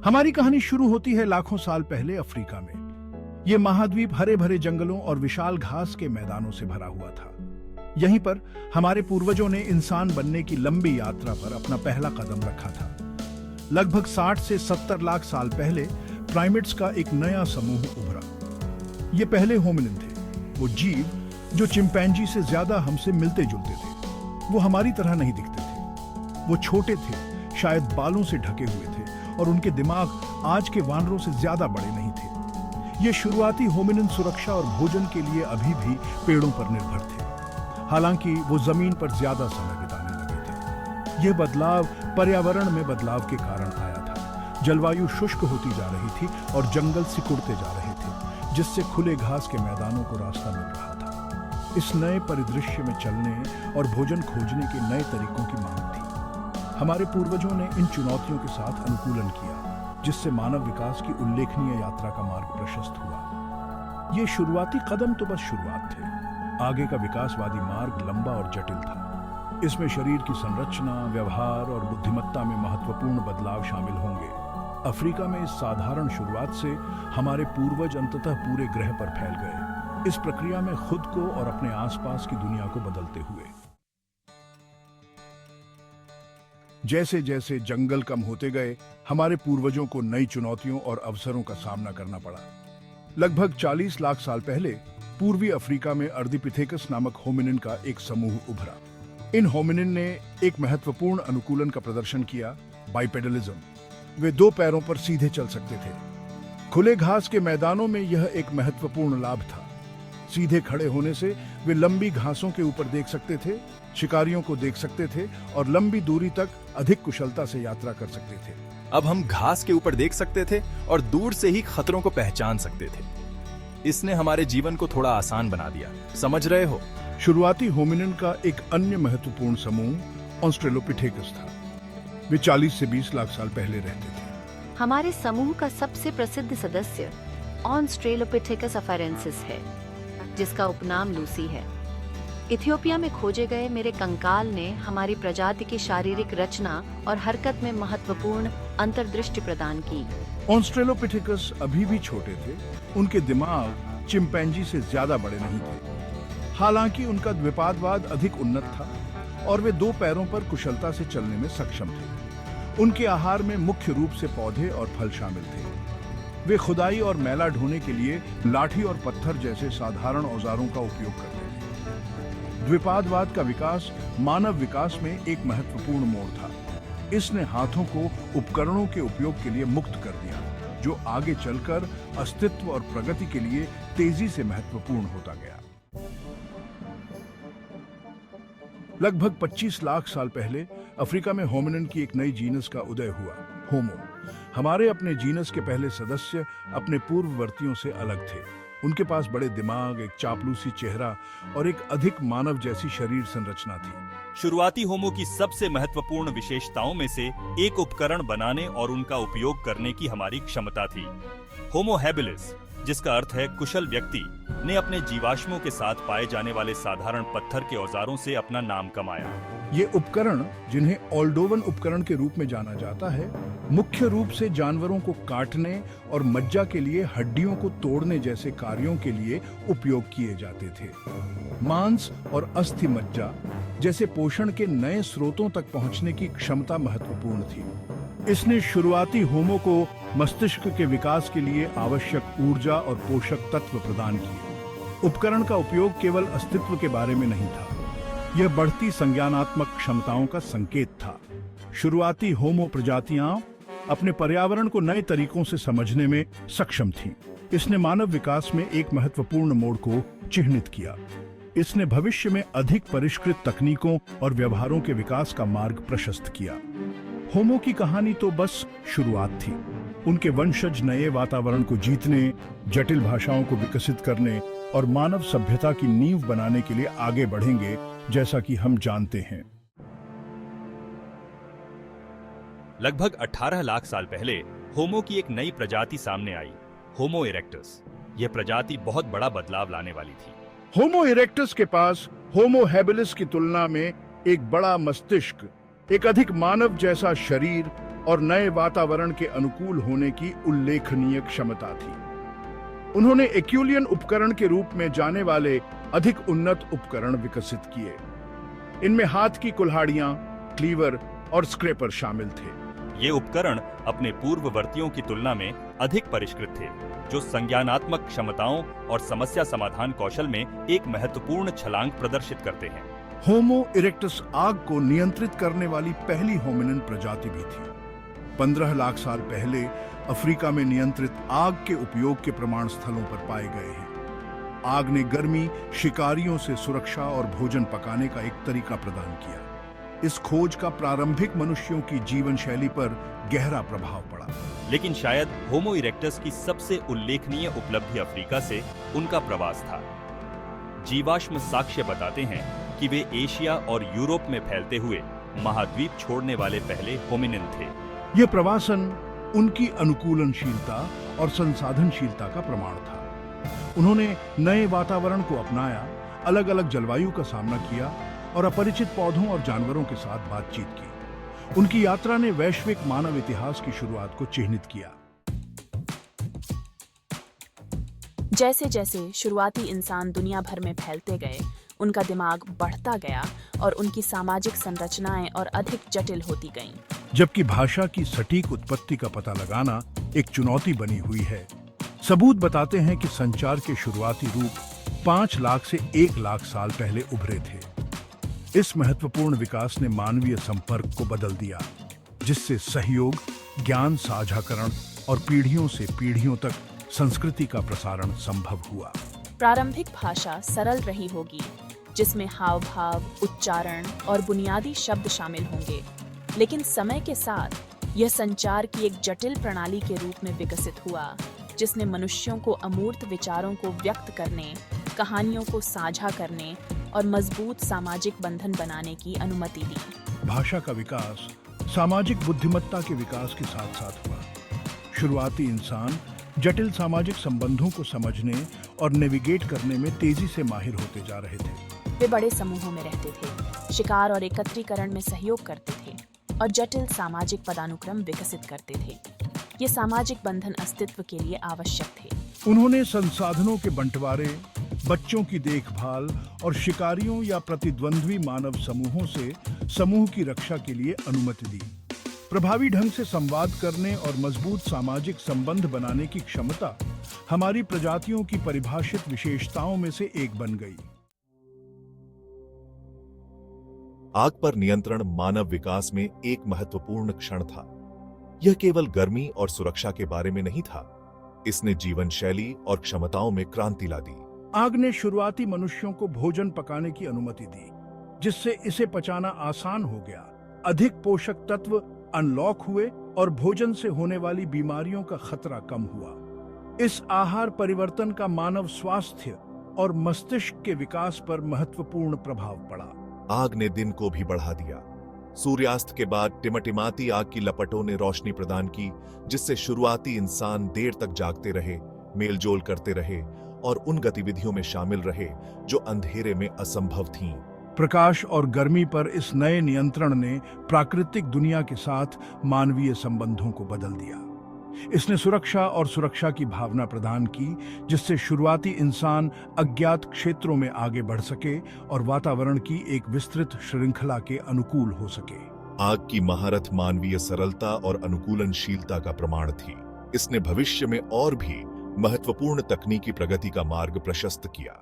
हमारी कहानी शुरू होती है लाखों साल पहले अफ्रीका में। यह महाद्वीप हरे भरे जंगलों और विशाल घास के मैदानों से भरा हुआ था। यहीं पर हमारे पूर्वजों ने इंसान बनने की लंबी यात्रा पर अपना पहला कदम रखा था। लगभग 60 से 70 लाख साल पहले प्राइमेट्स का एक नया समूह उभरा। ये पहले होमिनिन थे, वो जीव जो चिंपैंजी से ज्यादा हमसे मिलते जुलते थे। वो हमारी तरह नहीं दिखते थे, वो छोटे थे, शायद बालों से ढके हुए थे और उनके दिमाग आज के वानरों से ज्यादा बड़े नहीं थे। ये शुरुआती होमिनिन सुरक्षा और भोजन के लिए अभी भी पेड़ों पर निर्भर थे, हालांकि वो जमीन पर ज्यादा समय बिताने लगे थे। यह बदलाव पर्यावरण में बदलाव के कारण आया था। जलवायु शुष्क होती जा रही थी और जंगल सिकुड़ते जा रहे थे, जिससे खुले घास के मैदानों को रास्ता मिल रहा था। इस नए परिदृश्य में चलने और भोजन खोजने के नए तरीकों की मांग थी। हमारे पूर्वजों ने इन चुनौतियों के साथ अनुकूलन किया, जिससे मानव विकास की उल्लेखनीय यात्रा का मार्ग प्रशस्त हुआ। ये शुरुआती कदम तो बस शुरुआत थे। आगे का विकासवादी मार्ग लंबा और जटिल था। इसमें शरीर की संरचना, व्यवहार और बुद्धिमत्ता में महत्वपूर्ण बदलाव शामिल होंगे। अफ्रीका में इस साधारण शुरुआत से हमारे पूर्वज अंततः पूरे ग्रह पर फैल गए, इस प्रक्रिया में खुद को और अपने आसपास की दुनिया को बदलते हुए। जैसे जैसे जंगल कम होते गए, हमारे पूर्वजों को नई चुनौतियों और अवसरों का सामना करना पड़ा। लगभग 40 लाख साल पहले पूर्वी अफ्रीका में अर्डिपिथेकस नामक होमिनिन का एक समूह उभरा। इन होमिनिन ने एक महत्वपूर्ण अनुकूलन का प्रदर्शन किया, बाइपेडलिज्म। वे 2 पैरों पर सीधे चल सकते थे। खुले घास के मैदानों में यह एक महत्वपूर्ण लाभ था। सीधे खड़े होने से वे लंबी घासों के ऊपर देख सकते थे, शिकारियों को देख सकते थे और लंबी दूरी तक अधिक कुशलता से यात्रा कर सकते थे। अब हम घास के ऊपर देख सकते थे और दूर से ही खतरों को पहचान सकते थे। इसने हमारे जीवन को थोड़ा आसान बना दिया, समझ रहे हो? शुरुआती होमिनिन का एक अन्य महत्वपूर्ण समूह ऑस्ट्रेलोपिथेकस था। वे 40 से 20 लाख साल पहले रहते थे। हमारे समूह का सबसे प्रसिद्ध सदस्य ऑस्ट्रेलोपिथेकस अफारेंसिस है, जिसका उपनाम लूसी है। इथियोपिया में खोजे गए मेरे कंकाल ने हमारी प्रजाति की शारीरिक रचना और हरकत में महत्वपूर्ण अंतर्दृष्टि प्रदान की। ऑस्ट्रेलोपिथेकस अभी भी छोटे थे, उनके दिमाग चिंपैंजी से ज्यादा बड़े नहीं थे। हालांकि उनका द्विपादवाद अधिक उन्नत था और वे 2 पैरों पर कुशलता से चलने में सक्षम थे। उनके आहार में मुख्य रूप से पौधे और फल शामिल थे। वे खुदाई और मैला ढोने के लिए लाठी और पत्थर जैसे साधारण औजारों का उपयोग करते थे। द्विपादवाद का विकास मानव विकास में एक महत्वपूर्ण मोड़ था। इसने हाथों को उपकरणों के उपयोग के लिए मुक्त कर दिया, जो आगे चलकर अस्तित्व और प्रगति के लिए तेजी से महत्वपूर्ण होता गया। लगभग 25 लाख साल पहले अफ्रीका में होमिनिन की एक नई जीनस का उदय हुआ, होमो। हमारे अपने जीनस के पहले सदस्य अपने पूर्ववर्तियों से अलग थे। उनके पास बड़े दिमाग, एक चापलूसी चेहरा और एक अधिक मानव जैसी शरीर संरचना थी। शुरुआती होमो की सबसे महत्वपूर्ण विशेषताओं में से एक उपकरण बनाने और उनका उपयोग करने की हमारी क्षमता थी। होमो हैबिलिस, जिसका अर्थ है कुशल व्यक्ति, ने अपने जीवाश्मों के साथ पाए जाने वाले साधारण पत्थर के औजारों से अपना नाम कमाया। ये उपकरण, जिन्हें ओल्डोवन उपकरण के रूप में जाना जाता है, मुख्य रूप से जानवरों को काटने और मज्जा के लिए हड्डियों को तोड़ने जैसे कार्यों के लिए उपयोग किए जाते थे। मांस और अस्थि मज्जा जैसे पोषण के नए स्रोतों तक पहुंचने की क्षमता महत्वपूर्ण थी। इसने शुरुआती होमो को मस्तिष्क के विकास के लिए आवश्यक ऊर्जा और पोषक तत्व प्रदान किए। उपकरण का उपयोग केवल अस्तित्व के बारे में नहीं था, यह बढ़ती संज्ञानात्मक क्षमताओं का संकेत था। शुरुआती होमो प्रजातियां अपने पर्यावरण को नए तरीकों से समझने में सक्षम थीं। इसने मानव विकास में एक महत्वपूर्ण मोड़ को चिह्नित किया। इसने भविष्य में अधिक परिष्कृत तकनीकों और व्यवहारों के विकास का मार्ग प्रशस्त किया। होमो की कहानी तो बस शुरुआत थी। उनके वंशज नए वातावरण को जीतने, जटिल भाषाओं को विकसित करने और मानव सभ्यता की नींव बनाने के लिए आगे बढ़ेंगे, जैसा कि हम जानते हैं। लगभग 18 लाख साल पहले होमो की एक नई प्रजाति सामने आई, होमो इरेक्टस। यह प्रजाति बहुत बड़ा बदलाव लाने वाली थी। होमो इरेक्टस के पास होमो हैबिलिस की तुलना में एक बड़ा मस्तिष्क, एक अधिक मानव जैसा शरीर और नए वातावरण के अनुकूल होने की उल्लेखनीय क्षमता थी। उन्होंने एक्यूलियन उपकरण के रूप में जाने वाले अधिक उन्नत उपकरण विकसित किए। इनमें हाथ की कुल्हाड़ियां, क्लीवर और स्क्रैपर शामिल थे। ये उपकरण अपने पूर्ववर्तियों की तुलना में अधिक परिष्कृत थे, जो संज्ञानात्मक क्षमताओं और समस्या समाधान कौशल में एक महत्वपूर्ण छलांग प्रदर्शित करते हैं। होमो इरेक्टस आग को नियंत्रित करने वाली पहली होमिनिन प्रजाति भी थी। 15 लाख साल पहले अफ्रीका में नियंत्रित आग के उपयोग के प्रमाण स्थलों पर पाए गए हैं। आग ने गर्मी, शिकारियों से सुरक्षा और भोजन पकाने का एक तरीका प्रदान किया। इस खोज का प्रारंभिक मनुष्यों की जीवन शैली पर गहरा प्रभाव पड़ा। लेकिन शायद होमो इरेक्टस की सबसे उल्लेखनीय उपलब्धि अफ्रीका से उनका प्रवास था। जीवाश्म साक्ष्य बताते हैं कि वे एशिया और यूरोप में फैलते हुए महाद्वीप छोड़ने वाले पहले होमिनिन थे। यह प्रवासन उनकी अनुकूलनशीलता और संसाधनशीलता का प्रमाण था। उन्होंने नए वातावरण को अपनाया, अलग अलग जलवायु का सामना किया और अपरिचित पौधों और जानवरों के साथ बातचीत की। उनकी यात्रा ने वैश्विक मानव इतिहास की शुरुआत को चिह्नित किया। जैसे जैसे शुरुआती इंसान दुनिया भर में फैलते गए, उनका दिमाग बढ़ता गया और उनकी सामाजिक संरचनाएं और अधिक जटिल होती गईं। जबकि भाषा की सटीक उत्पत्ति का पता लगाना एक चुनौती बनी हुई है। सबूत बताते हैं कि संचार के शुरुआती रूप 5 लाख से 1 लाख साल पहले उभरे थे। इस महत्वपूर्ण विकास ने मानवीय संपर्क को बदल दिया, जिससे सहयोग, ज्ञान साझाकरण और पीढ़ियों से पीढ़ियों तक संस्कृति का प्रसारण संभव हुआ। प्रारंभिक भाषा सरल रही होगी, जिसमें हाव भाव, उच्चारण और बुनियादी शब्द शामिल होंगे। लेकिन समय के साथ यह संचार की एक जटिल प्रणाली के रूप में विकसित हुआ, जिसने मनुष्यों को अमूर्त विचारों को व्यक्त करने, कहानियों को साझा करने और मजबूत सामाजिक बंधन बनाने की अनुमति दी। भाषा का विकास सामाजिक बुद्धिमत्ता के विकास के साथ साथ हुआ। शुरुआती इंसान जटिल सामाजिक संबंधों को समझने और नेविगेट करने में तेजी से माहिर होते जा रहे थे। वे बड़े समूहों में रहते थे, शिकार और एकत्रीकरण में सहयोग करते थे और जटिल सामाजिक पदानुक्रम विकसित करते थे। ये सामाजिक बंधन अस्तित्व के लिए आवश्यक थे। उन्होंने संसाधनों के बंटवारे, बच्चों की देखभाल और शिकारियों या प्रतिद्वंद्वी मानव समूहों से समूह की रक्षा के लिए अनुमति दी। प्रभावी ढंग से संवाद करने और मजबूत सामाजिक संबंध बनाने की क्षमता हमारी प्रजातियों की परिभाषित विशेषताओं में से एक बन गई। आग पर नियंत्रण मानव विकास में एक महत्वपूर्ण क्षण था। यह केवल गर्मी और सुरक्षा के बारे में नहीं था, इसने जीवन शैली और क्षमताओं में क्रांति ला दी। आग ने शुरुआती मनुष्यों को भोजन पकाने की अनुमति दी, जिससे इसे पचाना आसान हो गया। अधिक पोषक तत्व अनलॉक हुए और भोजन से होने वाली बीमारियों का खतरा कम हुआ। इस आहार परिवर्तन का मानव स्वास्थ्य और मस्तिष्क के विकास पर महत्वपूर्ण प्रभाव पड़ा। आग ने दिन को भी बढ़ा दिया। सूर्यास्त के बाद टिमटिमाती आग की लपटों ने रोशनी प्रदान की, जिससे शुरुआती इंसान देर तक जागते रहे, मेलजोल करते रहे और उन गतिविधियों में शामिल रहे जो अंधेरे में असंभव थीं। प्रकाश और गर्मी पर इस नए नियंत्रण ने प्राकृतिक दुनिया के साथ मानवीय संबंधों को बदल दिया। इसने सुरक्षा की भावना प्रदान की, जिससे शुरुआती इंसान अज्ञात क्षेत्रों में आगे बढ़ सके और वातावरण की एक विस्तृत श्रृंखला के अनुकूल हो सके। आग की महारत मानवीय सरलता और अनुकूलनशीलता का प्रमाण थी। इसने भविष्य में और भी महत्वपूर्ण तकनीकी प्रगति का मार्ग प्रशस्त किया।